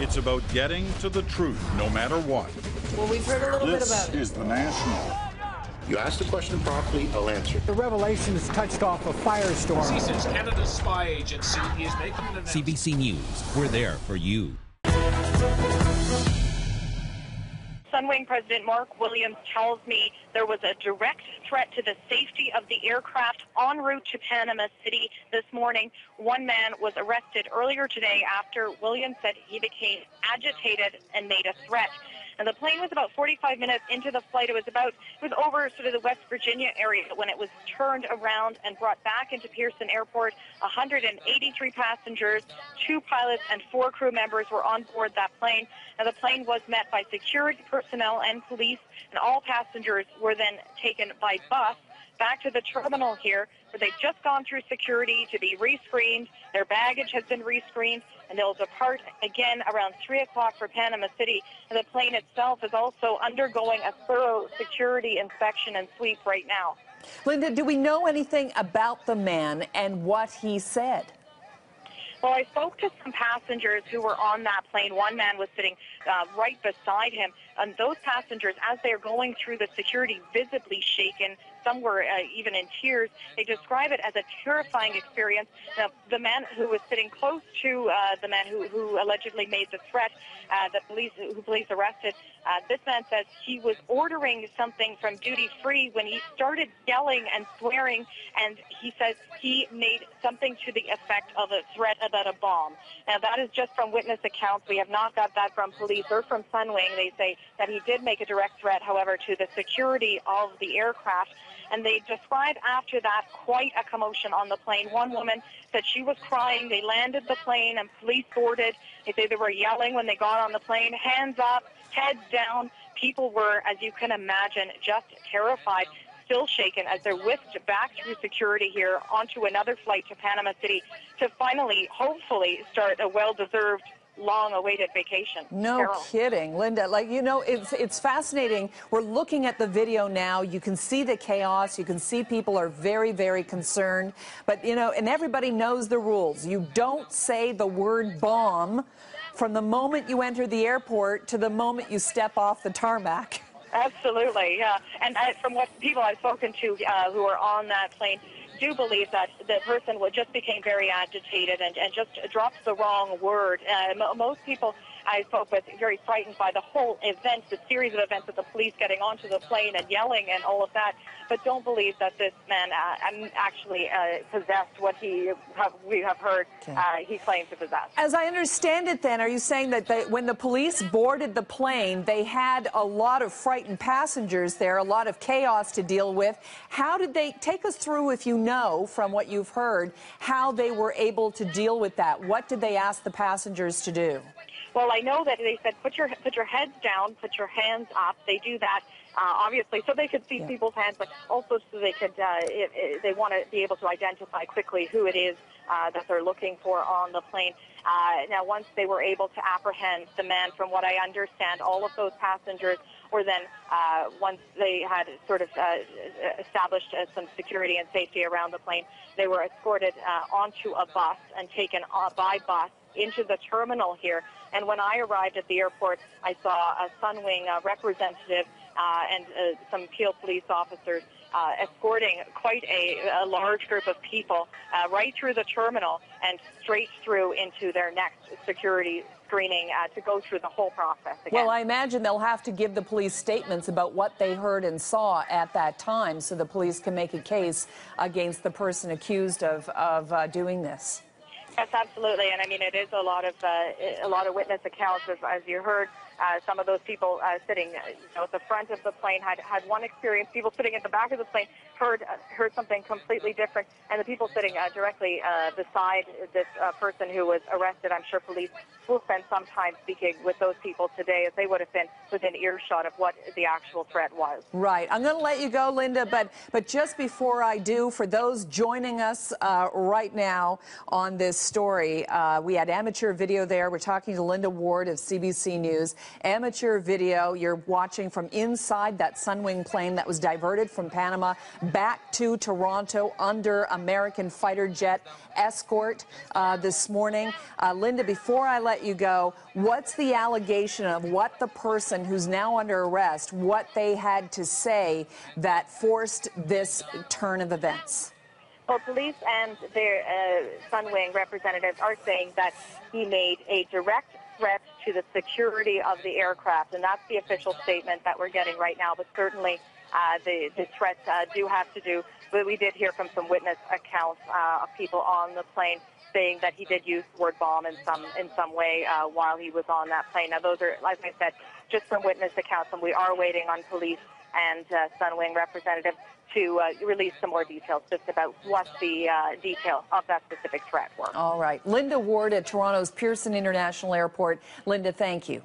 It's about getting to the truth, no matter what. Well, we've heard a little bit about it. This is the National. You asked the question properly, I'll answer. The revelations touched off a firestorm. Since Canada's spy agency is making an announcement. CBC News, we're there for you. Sunwing President Mark Williams tells me there was a direct threat to the safety of the aircraft en route to Panama City this morning. One man was arrested earlier today after Williams said he became agitated and made a threat. And the plane was about 45 minutes into the flight. It was over sort of the West Virginia area when it was turned around and brought back into Pearson Airport. 183 passengers, 2 pilots, and 4 crew members were on board that plane. Now, the plane was met by security personnel and police, and all passengers were then taken by bus back to the terminal here, where they've just gone through security to be rescreened. Their baggage has been rescreened, and they'll depart again around 3 o'clock for Panama City. And the plane itself is also undergoing a thorough security inspection and sweep right now. Linda, do we know anything about the man and what he said? Well, I spoke to some passengers who were on that plane. One man was sitting right beside him. And those passengers, as they're going through the security, visibly shaken. Some were even in tears. They describe it as a terrifying experience. Now, the man who was sitting close to the man who allegedly made the threat, who police arrested, this man says he was ordering something from duty free when he started yelling and swearing, and he says he made something to the effect of a threat about a bomb. Now, that is just from witness accounts. We have not got that from police or from Sunwing. They say that he did make a direct threat, however, to the security of the aircraft. And they describe after that quite a commotion on the plane. One woman said she was crying. They landed the plane and police boarded. They say they were yelling when they got on the plane, hands up, heads down. People were, as you can imagine, just terrified, still shaken as they're whisked back through security here onto another flight to Panama City to finally, hopefully, start a well-deserved long-awaited vacation. No Carol. kidding, Linda. Like, you know, it's fascinating. We're looking at the video now. You can see the chaos. You can see people are very, very concerned. But, you know, and everybody knows the rules. You don't say the word bomb from the moment you enter the airport to the moment you step off the tarmac. Absolutely, yeah. And from what people I've spoken to who are on that plane, do believe that the person just became very agitated and just dropped the wrong word. Most people I spoke with very frightened by the whole event, the series of events with the police getting onto the plane and yelling and all of that, but don't believe that this man actually possessed what we have heard he claimed to possess. As I understand it then, are you saying that when the police boarded the plane, they had a lot of frightened passengers there, a lot of chaos to deal with? How did they take us through, if you know from what you've heard, how they were able to deal with that? What did they ask the passengers to do? Well, I know that they said put your heads down, put your hands up. They do that obviously so they could see people's hands, but also so they could they want to be able to identify quickly who it is that they're looking for on the plane. Now, once they were able to apprehend the man, from what I understand, all of those passengers were then, once they had sort of established some security and safety around the plane, they were escorted onto a bus and taken by bus into the terminal here. And when I arrived at the airport, I saw a Sunwing representative and some Peel police officers escorting quite a large group of people right through the terminal and straight through into their next security screening to go through the whole process again. Well, I imagine they'll have to give the police statements about what they heard and saw at that time so the police can make a case against the person accused of doing this. Yes, absolutely, and I mean it is a lot of witness accounts, as you heard. Some of those people sitting at the front of the plane had one experience. People sitting at the back of the plane heard something completely different, and the people sitting directly beside this person who was arrested, I'm sure police will spend some time speaking with those people today, as they would have been within earshot of what the actual threat was. Right. I'm going to let you go, Linda, but just before I do, for those joining us right now on this story, we had amateur video there. We're talking to Linda Ward of CBC News. amateur video you're watching from inside that Sunwing plane that was diverted from Panama back to Toronto under American fighter jet escort this morning. Linda, before I let you go, what's the allegation of what the person who's now under arrest, what they had to say that forced this turn of events? Well, police and their Sunwing representatives are saying that he made a direct threat to the security of the aircraft, and that's the official statement that we're getting right now. But certainly the threats do have to do, but we did hear from some witness accounts of people on the plane saying that he did use the word bomb in some way while he was on that plane. Now, those are, like I said, just from witness accounts, and we are waiting on police and Sunwing representatives to release some more details just about what the detail of that specific threat were. All right. Linda Ward at Toronto's Pearson International Airport. Linda, thank you.